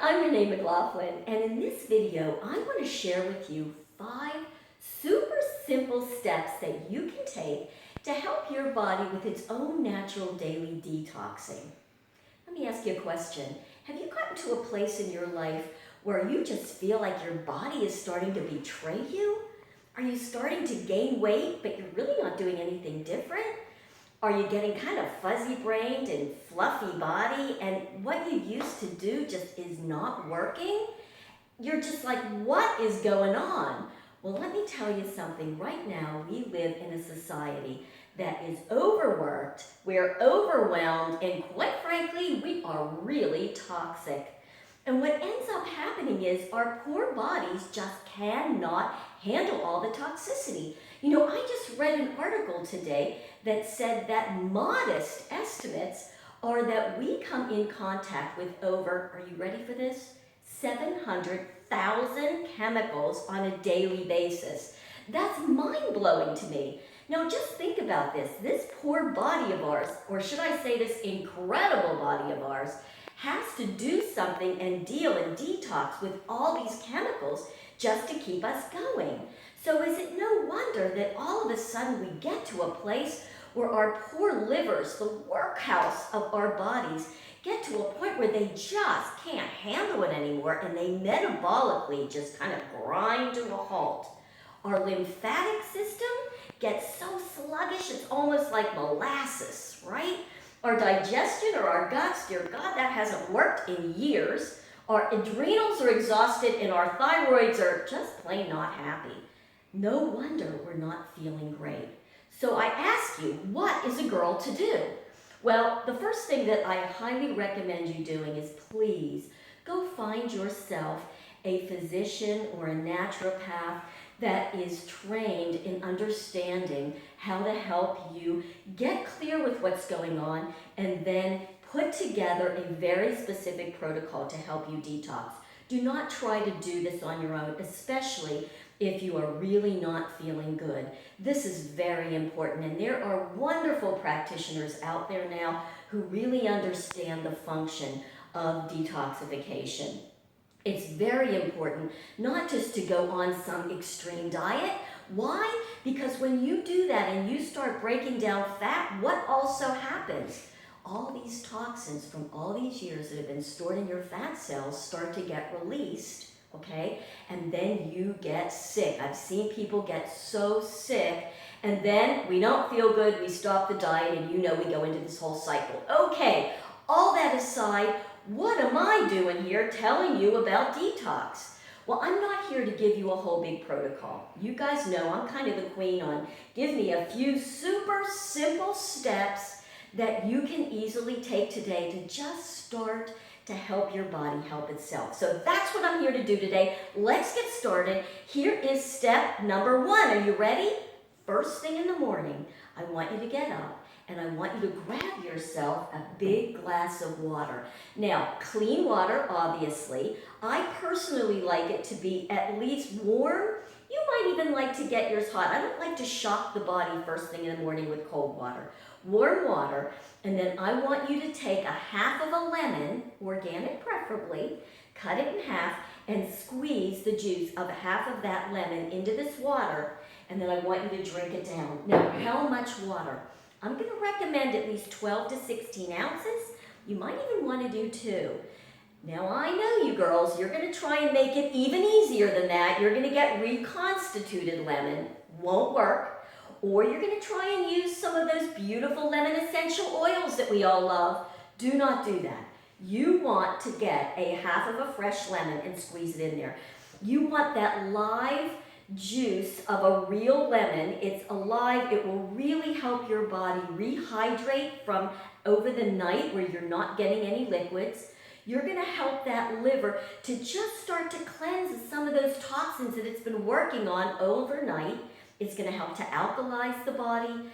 I'm Renee McLaughlin, and in this video, I want to share with you 5 super simple steps that you can take to help your body with its own natural daily detoxing. Let me ask you a question. Have you gotten to a place in your life where you just feel like your body is starting to betray you? Are you starting to gain weight, but you're really not doing anything different? Are you getting kind of fuzzy-brained and fluffy body, and what you used to do just is not working? You're just like, what is going on? Well, let me tell you something. Right now, we live in a society that is overworked, we're overwhelmed, and quite frankly, we are really toxic. And what ends up happening is our poor bodies just cannot handle all the toxicity. You know, I just read an article today that said that modest estimates are that we come in contact with over, are you ready for this? 700,000 chemicals on a daily basis. That's mind-blowing to me. Now just think about this. This poor body of ours, or should I say this incredible body of ours, has to do something and deal and detox with all these chemicals just to keep us going. So is it no wonder that all of a sudden we get to a place where our poor livers, the workhouse of our bodies, get to a point where they just can't handle it anymore and they metabolically just kind of grind to a halt. Our lymphatic system gets so sluggish it's almost like molasses, right? Our digestion or our guts, dear God, that hasn't worked in years. Our adrenals are exhausted and our thyroids are just plain not happy. No wonder we're not feeling great. So I ask you, what is a girl to do? Well, the first thing that I highly recommend you doing is please go find yourself a physician or a naturopath that is trained in understanding how to help you get clear with what's going on and then put together a very specific protocol to help you detox. Do not try to do this on your own, especially if you are really not feeling good. This is very important, and there are wonderful practitioners out there now who really understand the function of detoxification. It's very important not just to go on some extreme diet. Why? Because when you do that and you start breaking down fat, what also happens? All these toxins from all these years that have been stored in your fat cells start to get released, okay? And then you get sick. I've seen people get so sick, and then we don't feel good, we stop the diet, and you know we go into this whole cycle. Okay, all that aside, what am I doing here telling you about detox? Well, I'm not here to give you a whole big protocol. You guys know I'm kind of the queen on give me a few super simple steps that you can easily take today to just start to help your body help itself. So that's what I'm here to do today. Let's get started. Here is step number 1. Are you ready? First thing in the morning, I want you to get up and I want you to grab yourself a big glass of water. Now, clean water, obviously. I personally like it to be at least warm. You might even like to get yours hot. I don't like to shock the body first thing in the morning with cold water. Warm water, and then I want you to take a half of a lemon, organic preferably, cut it in half, and squeeze the juice of half of that lemon into this water, and then I want you to drink it down. Now, how much water? I'm going to recommend at least 12 to 16 ounces. You might even want to do 2. Now, I know you girls, you're going to try and make it even easier than that. You're going to get reconstituted lemon. Won't work. Or you're going to try and use some of those beautiful lemon essential oils that we all love. Do not do that. You want to get a half of a fresh lemon and squeeze it in there. You want that live juice of a real lemon. It's alive. It will really help your body rehydrate from over the night where you're not getting any liquids. You're going to help that liver to just start to cleanse some of those toxins that it's been working on overnight. It's going to help to alkalize the body.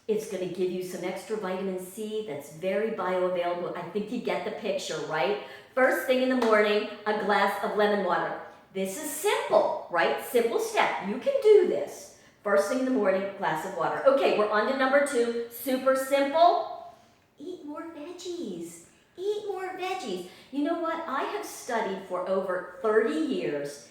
It's going to give you some extra vitamin C that's very bioavailable. I think you get the picture, right? First thing in the morning, a glass of lemon water. This is simple, right? Simple step. You can do this. First thing in the morning, glass of water. Okay, we're on to number 2. Super simple. Eat more veggies. Eat more veggies. You know what? what? I have studied for over 30 years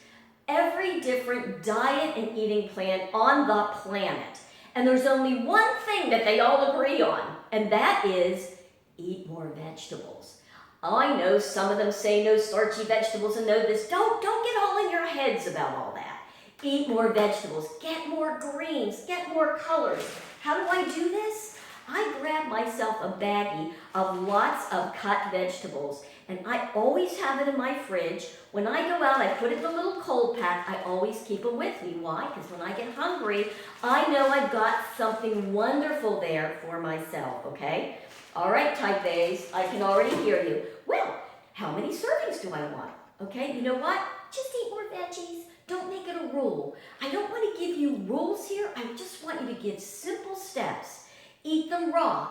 every different diet and eating plan on the planet. And there's only one thing that they all agree on, and that is eat more vegetables. I know some of them say no starchy vegetables and no this. Don't get all in your heads about all that. Eat more vegetables, get more greens, get more colors. How do I do this? I grab myself a baggie of lots of cut vegetables, and I always have it in my fridge. When I go out, I put it in a little cold pack. I always keep it with me. Why? Because when I get hungry, I know I've got something wonderful there for myself, okay? All right, type A's, I can already hear you. Well, how many servings do I want? Okay, you know what? Just eat more veggies. Don't make it a rule. I don't want to give you rules here. I just want you to give simple steps. Eat them raw.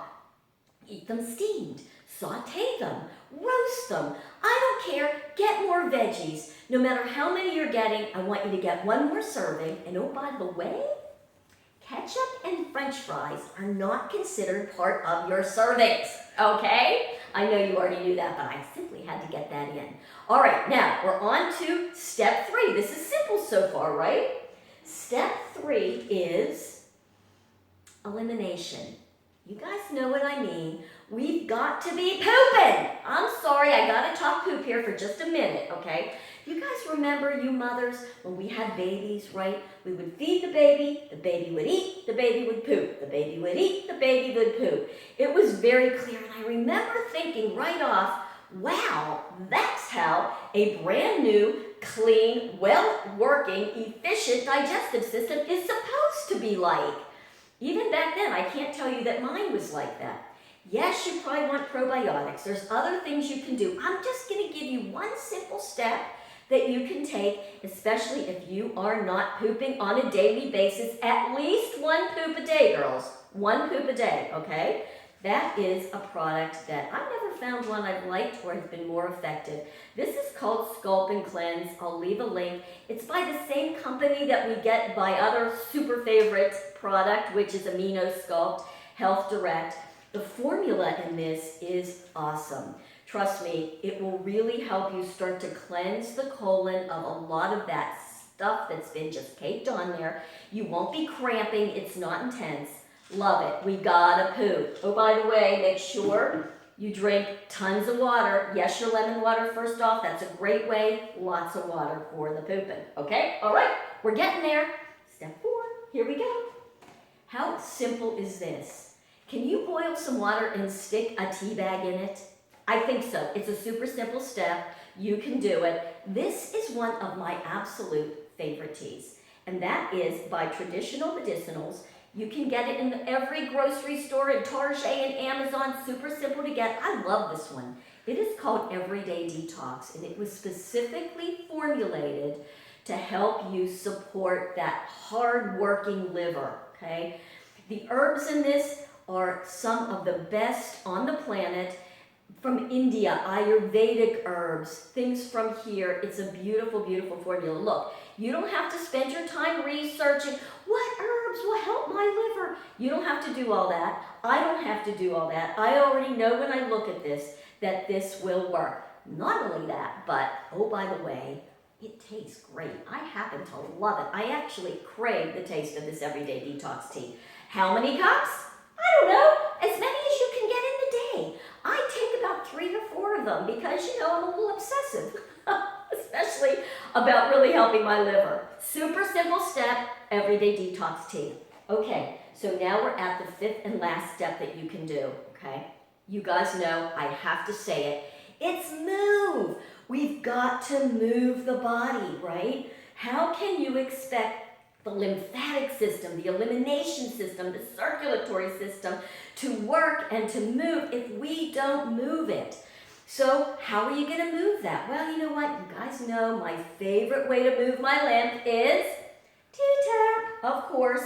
Eat them steamed. Saute them. Roast them. I don't care. Get more veggies. No matter how many you're getting, I want you to get one more serving. And oh, by the way, ketchup and French fries are not considered part of your servings, okay? I know you already knew that, but I simply had to get that in. All right, now we're on to step 3. This is simple so far, right? Step 3 is elimination. You guys know what I mean. We've got to be pooping. I'm sorry, I gotta talk poop here for just a minute, okay? You guys remember, you mothers, when we had babies, right? We would feed the baby would eat, the baby would poop. The baby would eat, the baby would poop. It was very clear, and I remember thinking right off, wow, that's how a brand new, clean, well-working, efficient digestive system is supposed to be like. Even back then, I can't tell you that mine was like that. Yes, you probably want probiotics. There's other things you can do. I'm just going to give you one simple step that you can take, especially if you are not pooping on a daily basis. At least one poop a day, girls. One poop a day, okay? That is a product that I've never found one I've liked or has been more effective. This is called Sculpt and Cleanse. I'll leave a link. It's by the same company that we get by other super favorite product, which is Amino Sculpt, Health Direct. The formula in this is awesome. Trust me, it will really help you start to cleanse the colon of a lot of that stuff that's been just caked on there. You won't be cramping. It's not intense. Love it. We gotta poop. Oh, by the way, make sure you drink tons of water. Yes, your lemon water first off. That's a great way. Lots of water for the pooping. Okay? All right. We're getting there. Step 4. Here we go. How simple is this? Can you boil some water and stick a tea bag in it? I think so. It's a super simple step. You can do it. This is one of my absolute favorite teas, and that is by Traditional Medicinals. You can get it in every grocery store, in Target and Amazon. Super simple to get. I love this one. It is called Everyday Detox, and it was specifically formulated to help you support that hard-working liver, okay? The herbs in this are some of the best on the planet. From India, Ayurvedic herbs, things from here. It's a beautiful, beautiful formula. Look, you don't have to spend your time researching what herbs will help my liver. You don't have to do all that. I don't have to do all that. I already know when I look at this that this will work. Not only that, but, oh, by the way, it tastes great. I happen to love it. I actually crave the taste of this Everyday Detox tea. How many cups? I don't know. As many as you can get in the day. I take about 3 or 4 of them because, you know, I'm a little obsessive, especially about really helping my liver. Super simple step, Everyday Detox tea. Okay, so now we're at the 5th and last step that you can do, okay? You guys know, I have to say it. It's move. We've got to move the body, right? How can you expect the lymphatic system, the elimination system, the circulatory system to work and to move if we don't move it? So how are you going to move that? Well, you know what? You guys know my favorite way to move my lymph is T-Tapp, of course.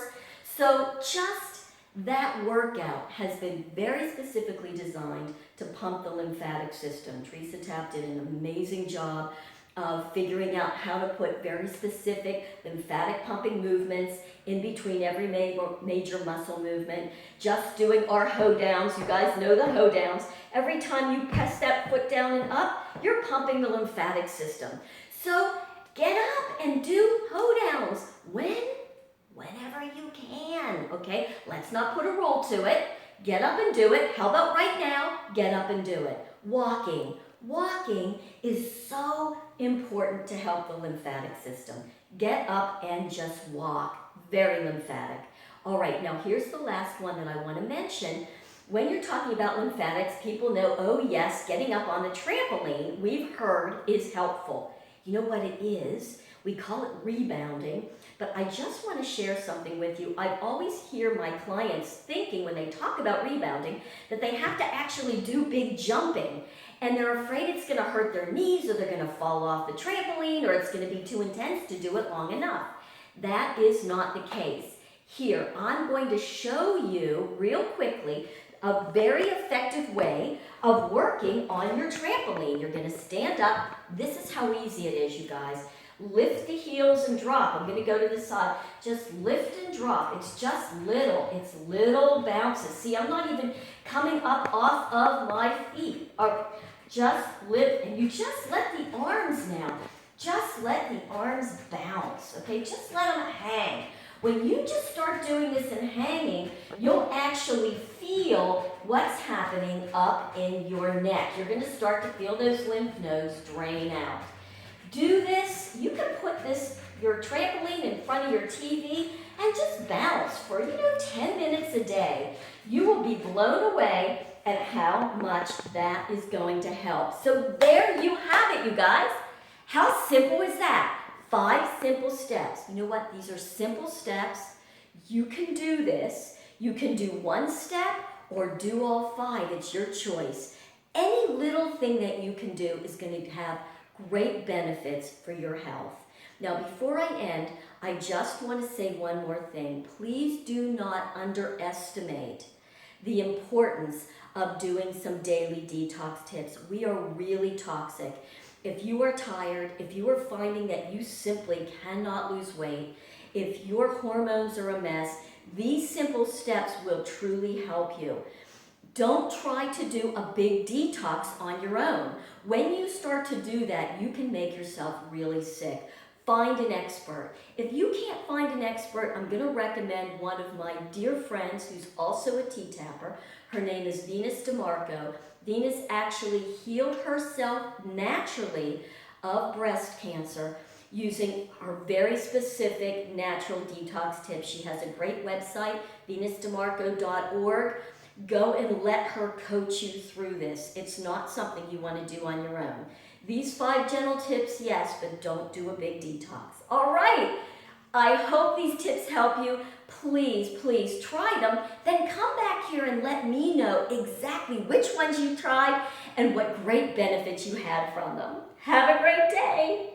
So just that workout has been very specifically designed to pump the lymphatic system. Teresa Tapp did an amazing job of figuring out how to put very specific lymphatic pumping movements in between every major muscle movement, just doing our hoe downs. You guys know the hoe downs. Every time you press that foot down and up, you're pumping the lymphatic system. So get up and do hoe downs whenever you can, okay? Let's not put a rule to it. Get up and do it. How about right now? Get up and do it. Walking. Walking is so important to help the lymphatic system. Get up and just walk. Very lymphatic. All right, now here's the last one that I want to mention. When you're talking about lymphatics, people know, oh yes, getting up on the trampoline, we've heard, is helpful. You know what it is? We call it rebounding, but I just want to share something with you. I always hear my clients thinking when they talk about rebounding that they have to actually do big jumping, and they're afraid it's going to hurt their knees, or they're going to fall off the trampoline, or it's going to be too intense to do it long enough. That is not the case. Here, I'm going to show you real quickly a very effective way of working on your trampoline. You're going to stand up. This is how easy it is, you guys. Lift the heels and drop. I'm going to go to the side. Just lift and drop. It's just little. It's little bounces. See, I'm not even coming up off of my feet. Or just lift, and you just let the arms now. Just let the arms bounce, okay? Just let them hang. When you just start doing this and hanging, you'll actually feel what's happening up in your neck. You're going to start to feel those lymph nodes drain out. Do this. You can put your trampoline in front of your TV and just bounce for, 10 minutes a day. You will be blown away at how much that is going to help. So there you have it, you guys. How simple is that? 5 simple steps. You know what? These are simple steps. You can do this. You can do 1 step or do all 5. It's your choice. Any little thing that you can do is going to have great benefits for your health. Now, before I end, I just want to say one more thing. Please do not underestimate the importance of doing some daily detox tips. We are really toxic. If you are tired, if you are finding that you simply cannot lose weight, if your hormones are a mess, these simple steps will truly help you. Don't try to do a big detox on your own. When you start to do that, you can make yourself really sick. Find an expert. If you can't find an expert, I'm going to recommend one of my dear friends who's also a T-Tapper. Her name is Venus DeMarco. Venus actually healed herself naturally of breast cancer using her very specific natural detox tips. She has a great website, venusdemarco.org. Go and let her coach you through this. It's not something you want to do on your own. These 5 gentle tips, yes, but don't do a big detox. All right. I hope these tips help you. Please, please try them. Then come back here and let me know exactly which ones you tried and what great benefits you had from them. Have a great day.